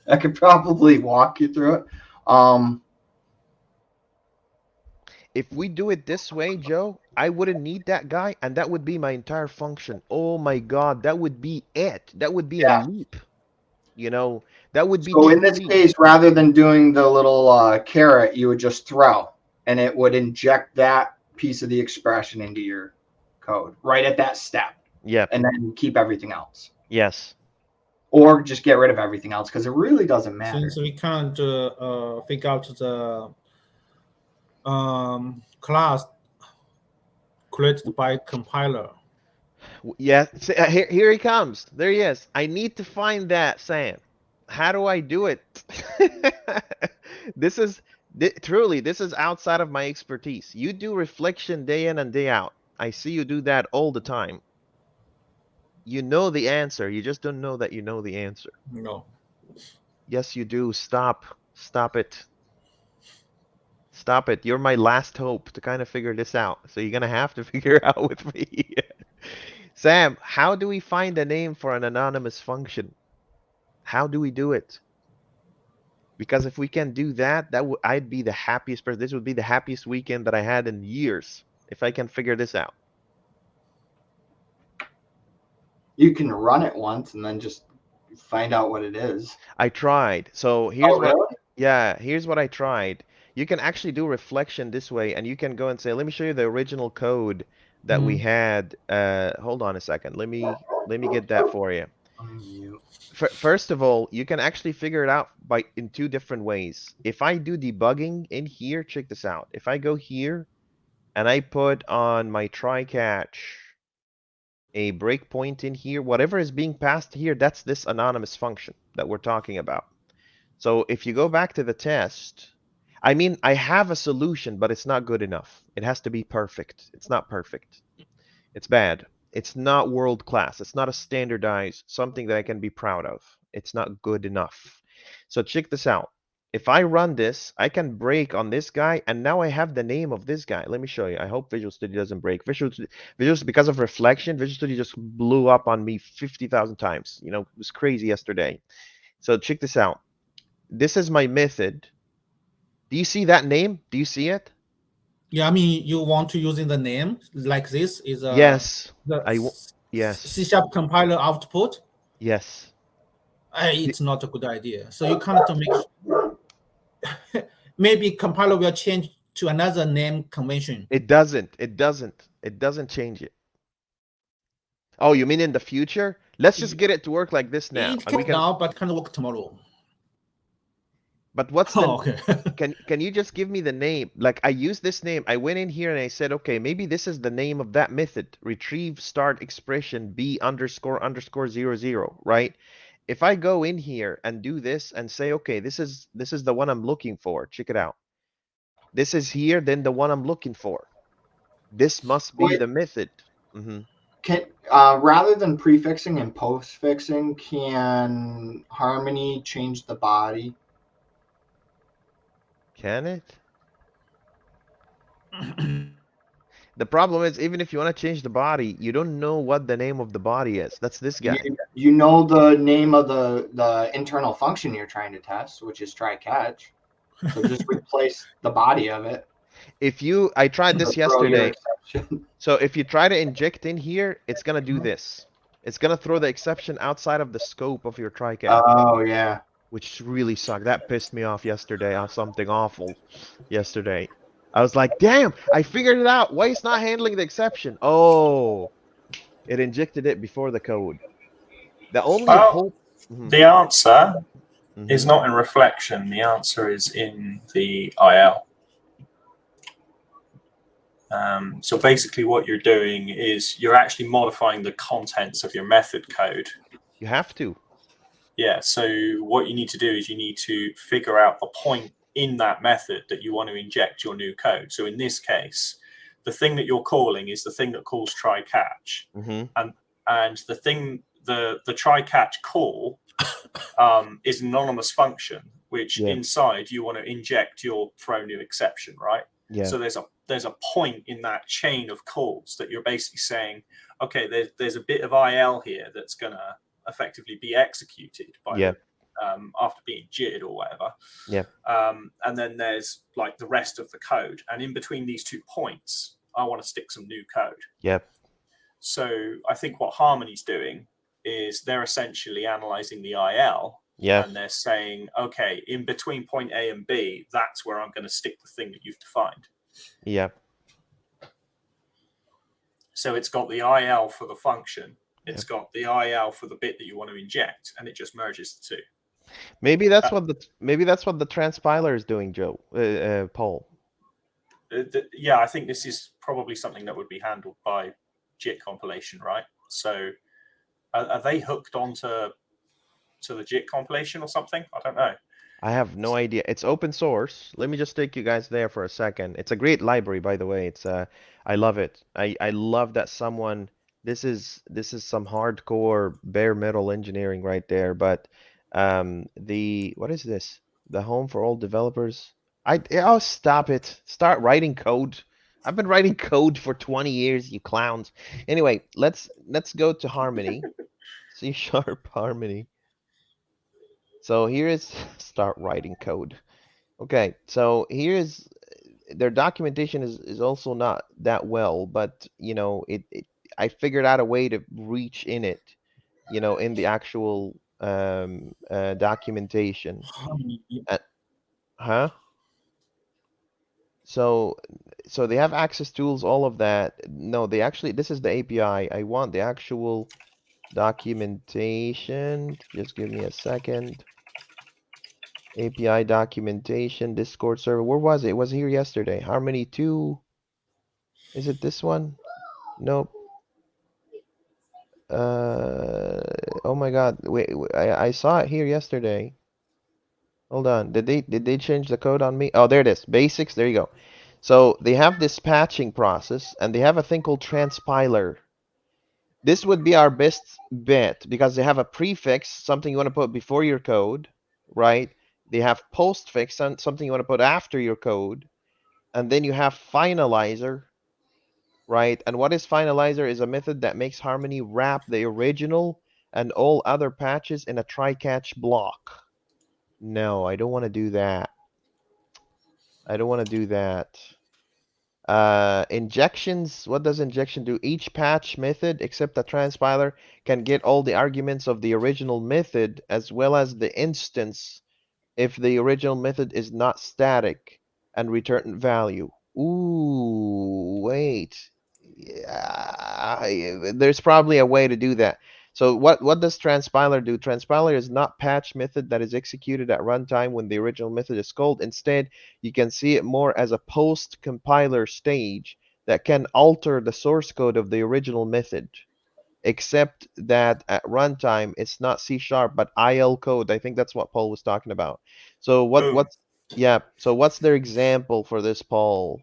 I could probably walk you through it. If we do it this way, Joe, I wouldn't need that guy, and that would be my entire function. Oh my God, that would be it. That would be a leap. You know, that would be So in this leap. case, rather than doing the little caret, you would just throw, and it would inject that piece of the expression into your code right at that step. Yep. And then keep everything else. Yes. Or just get rid of everything else, because it really doesn't matter. Since we can't figure out the class created by compiler. Yeah, here he comes. There he is. I need to find that, Sam. How do I do it? This is truly, this is outside of my expertise. You do reflection day in and day out. I see you do that all the time. You know the answer. You just don't know that you know the answer. No. Yes, you do. Stop. Stop it. Stop it. You're my last hope to kind of figure this out. So you're going to have to figure it out with me. Sam, how do we find a name for an anonymous function? How do we do it? Because if we can do that, I'd be the happiest person. This would be the happiest weekend that I had in years if I can figure this out. You can run it once and then just find out what it is? I tried. So here's Oh, what, really? yeah, here's what I tried. You can actually do reflection this way, and you can go and say, let me show you the original code that we had. Hold on a second. Let me get that for you. Unmute. First of all, you can actually figure it out by in two different ways. If I do debugging in here, check this out. If I go here and I put on my try catch a breakpoint in here, whatever is being passed here, that's this anonymous function that we're talking about. So if you go back to the test, I mean, I have a solution, but it's not good enough. It has to be perfect. It's not perfect. It's bad. It's not world class. It's not a standardized something that I can be proud of. It's not good enough. So check this out. If I run this, I can break on this guy, and now I have the name of this guy. Let me show you. I hope Visual Studio doesn't break. Visual because of reflection, Visual Studio just blew up on me 50,000 times. You know, it was crazy yesterday. So check this out. This is my method. Do you see that name? Do you see it? Yeah, I mean, you want to using the name like this is Yes. the Yes. C# compiler output. Yes. It's not a good idea. So you can't make maybe compiler will change to another name convention. It doesn't. It doesn't. It doesn't change it. Oh, you mean in the future? Let's just get it to work like this now, It and we can can. now, but can work tomorrow. But what's the? Oh, okay. Can you just give me the name? Like I used this name. I went in here and I said, okay, maybe this is the name of that method. Retrieve start expression b underscore underscore 00, right? If I go in here and do this and say, okay, this is the one I'm looking for. Check it out. This is here, then the one I'm looking for. This must be Wait, the method. Hmm. can rather than prefixing and postfixing, can Harmony change the body? Can it? The problem is, even if you want to change the body, you don't know what the name of the body is. That's this guy. You know the name of the internal function you're trying to test, which is try catch. So just replace the body of it. I tried this to throw your yesterday. exception. So if you try to inject in here, it's gonna do this. It's gonna throw the exception outside of the scope of your try catch, Oh yeah. which really sucked. That pissed me off yesterday on something awful yesterday. I was like, damn, I figured it out. Why it's not handling the exception? Oh, it injected it before the code. The only Well, hope. Mhm, the answer is mhm. not in reflection. The answer is in the IL. So basically what you're doing is you're actually modifying the contents of your method code. You have to. Yeah, so what you need to do is you need to figure out the point in that method that you want to inject your new code. So in this case, the thing that you're calling is the thing that calls try catch. Hmm. And the thing, the try catch call is an anonymous function, which Yeah. inside you want to inject your throw new exception, right? Yeah. So there's a point in that chain of calls that you're basically saying, okay, there's a bit of IL here that's gonna effectively be executed by Yeah. after being jittered or whatever. Yeah. And then there's like the rest of the code, and in between these 2 points, I want to stick some new code. Yeah. So I think what Harmony's doing is they're essentially analyzing the IL. Yeah. And they're saying, okay, in between point A and B, that's where I'm going to stick the thing that you've defined. Yeah. So it's got the IL for the function. It's got the IL for the bit that you want to inject, and it just merges the two. Maybe that's what the transpiler is doing, Joe. Paul. Yeah, I think this is probably something that would be handled by JIT compilation, right? So are they hooked onto the JIT compilation or something? I don't know. I have no idea. It's open source. Let me just take you guys there for a second. It's a great library, by the way. It's I love it. I love that someone this is some hardcore bare metal engineering right there. But what is this? The home for all developers. Oh, stop it. Start writing code. I've been writing code for 20 years, you clowns. Anyway, let's go to Harmony. C# Harmony. So here is start writing code. Okay, so here is their documentation is also not that well, but you know, I figured out a way to reach in it, you know, in the actual documentation. Harmony. Huh? So they have access tools, all of that. No, they actually, this is the API. I want the actual documentation. Just give me a second. API documentation, Discord server. Where was it? It was here yesterday. Harmony 2. Is it this one? Nope. Oh my God. Wait, I saw it here yesterday. Hold on. Did they change the code on me? Oh, there it is. Basics. There you go. So they have this patching process, and they have a thing called transpiler. This would be our best bet because they have a prefix, something you want to put before your code, right? They have postfix, something you want to put after your code, and then you have finalizer, right? And what is finalizer is a method that makes Harmony wrap the original and all other patches in a try-catch block. No, I don't want to do that. I don't want to do that. Injections, what does injection do? Each patch method, except the transpiler, can get all the arguments of the original method as well as the instance if the original method is not static and return value. Ooh, wait. Yeah, there's probably a way to do that. So what does transpiler do? Transpiler is not patch method that is executed at runtime when the original method is called. Instead, you can see it more as a post compiler stage that can alter the source code of the original method, except that at runtime it's not C# but IL code. I think that's what Paul was talking about. So Boom. so what's their example for this, Paul?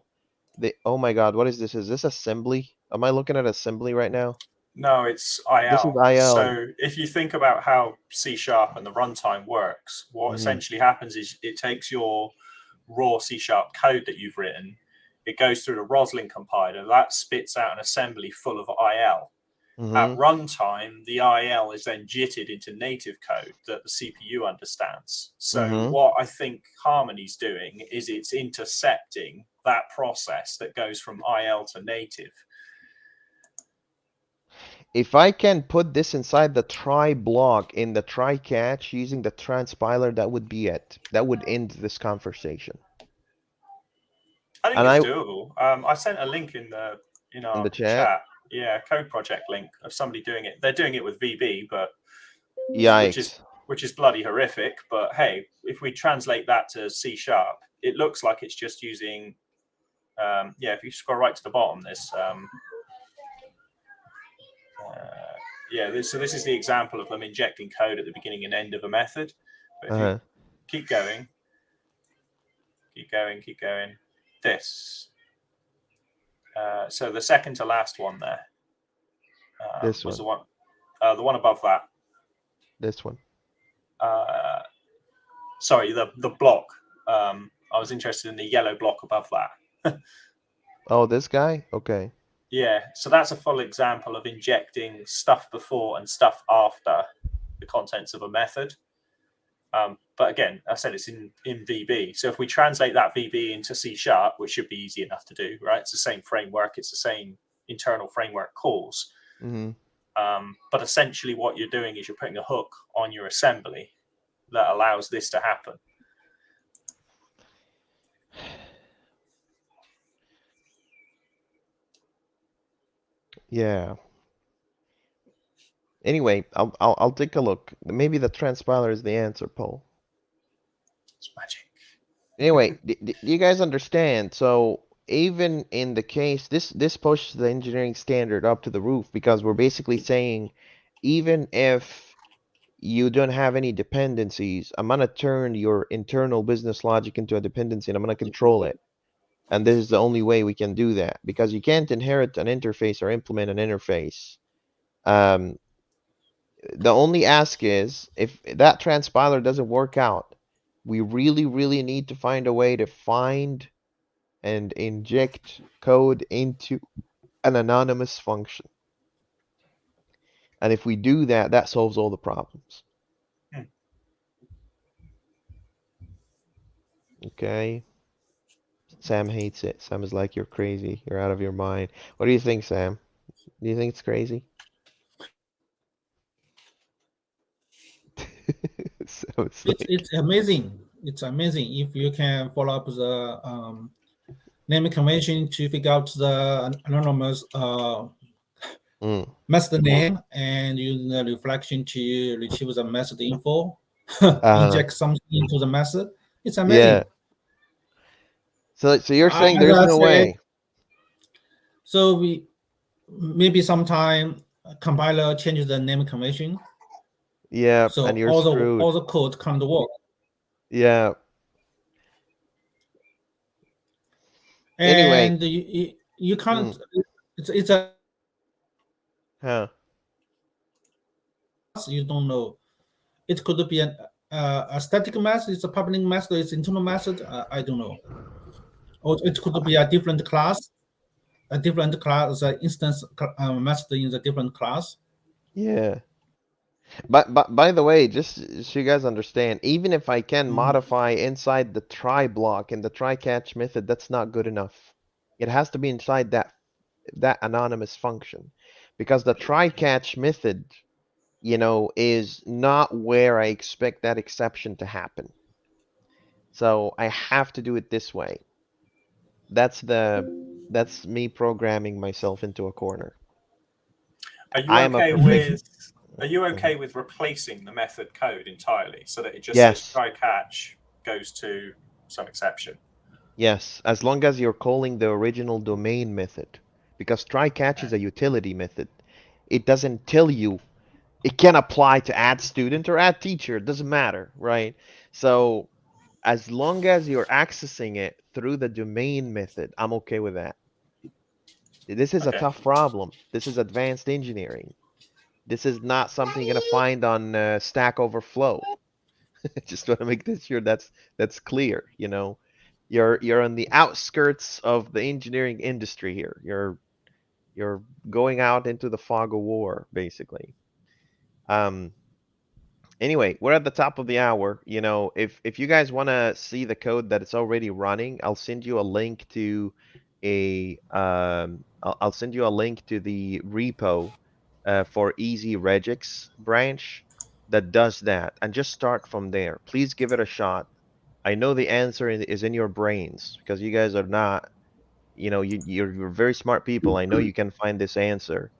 Oh my God, what is this? Is this assembly? Am I looking at assembly right now? No, it's This is IL. IL. So if you think about how C# and the runtime works, what essentially happens is it takes your raw C# code that you've written, it goes through the Roslyn compiler, that spits out an assembly full of IL. At runtime, the IL is then jittered into native code that the CPU understands. So what I think Harmony's doing is it's intercepting that process that goes from IL to native. If I can put this inside the try block in the try catch using the transpiler, that would be it. That would end this conversation. I think And it's doable. I sent a link in the chat. Yeah, code project link of somebody doing it. They're doing it with VB, but Yikes. which is bloody horrific. But hey, if we translate that to C#, it looks like it's just using. Yeah, if you scroll right to the bottom, this. So this is the example of them injecting code at the beginning and end of a method. But if you keep going, this. So the second to last one there This was one. the one above that. This one. Sorry, the block. I was interested in the yellow block above that. Oh, this guy? Okay. Yeah, so that's a full example of injecting stuff before and stuff after the contents of a method. But again, I said it's in VB. So if we translate that VB into C#, which should be easy enough to do, right? It's the same framework. It's the same internal framework calls. But essentially what you're doing is you're putting a hook on your assembly that allows this to happen. Yeah. Anyway, I'll take a look. Maybe the transpiler is the answer, Paul. It's magic. Anyway, do you guys understand? So even in the case, this pushes the engineering standard up to the roof because we're basically saying, even if you don't have any dependencies, I'm gonna turn your internal business logic into a dependency and I'm gonna control it. And this is the only way we can do that because you can't inherit an interface or implement an interface. The only ask is if that transpiler doesn't work out, we really need to find a way to find and inject code into an anonymous function. And if we do that, that solves all the problems. Okay. Sam hates it. Sam is like, you're crazy. You're out of your mind. What do you think, Sam? Do you think it's crazy? It's like, It's amazing. It's amazing if you can follow up the naming convention to figure out the anonymous mm, method name and use the reflection to retrieve the method info, uh, inject something into the method. It's yeah. amazing. So you're saying As there's I no said, way? so we maybe sometime compiler changes the name convention, Yeah, so and you're all screwed. the code can't work. Yeah. Anyway, And you can't. mm, It's a huh. you don't know. It could be a static method. It's a public method. It's internal method. I don't know. Or it could be a different class. A different class, the instance method in the different class. Yeah. But by the way, just so you guys understand, even if I can modify inside the try block in the try catch method, that's not good enough. It has to be inside that anonymous function, because the try catch method, is not where I expect that exception to happen. So I have to do it this way. That's me programming myself into a corner. Are you I am a okay perfect. with? Are you okay with replacing the method code entirely so that it just says Yes. try catch goes to some exception? Yes, as long as you're calling the original domain method. Because try catch is Okay. a utility method. It doesn't tell you, it can apply to add student or add teacher, it doesn't matter, right? So as long as you're accessing it through the domain method, I'm okay with that. This is a Okay. tough problem. This is advanced engineering. This is not something you're gonna find on Stack Overflow. Just want to make this sure that's clear, You're on the outskirts of the engineering industry here. You're going out into the fog of war, basically. Um, anyway, we're at the top of the hour. If you guys want to see the code that it's already running, I'll send you a link to I'll send you a link to the repo for Ezrgx branch that does that, and just start from there. Please give it a shot. I know the answer is in your brains because you guys are not, you're very smart people. I know you can find this answer.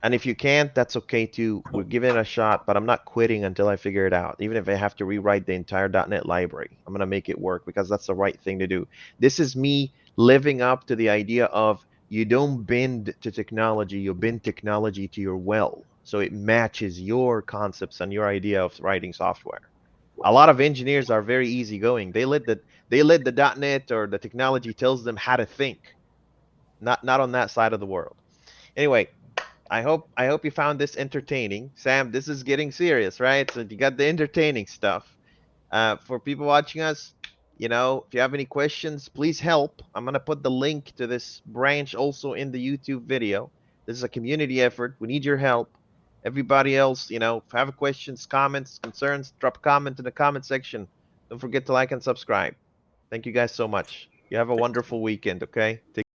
And if you can't, that's okay too. We're giving it a shot, but I'm not quitting until I figure it out. Even if I have to rewrite the entire .NET library, I'm gonna make it work because that's the right thing to do. This is me living up to the idea of you don't bend to technology, you bend technology to your well. So it matches your concepts and your idea of writing software. A lot of engineers are very easygoing. They let the .NET or the technology tells them how to think. Not on that side of the world. Anyway, I hope you found this entertaining. Sam, this is getting serious, right? So you got the entertaining stuff. For people watching us, if you have any questions, please help. I'm gonna put the link to this branch also in the YouTube video. This is a community effort. We need your help. Everybody else, if you have questions, comments, concerns, drop a comment in the comment section. Don't forget to like and subscribe. Thank you guys so much. You have a wonderful weekend, okay? Take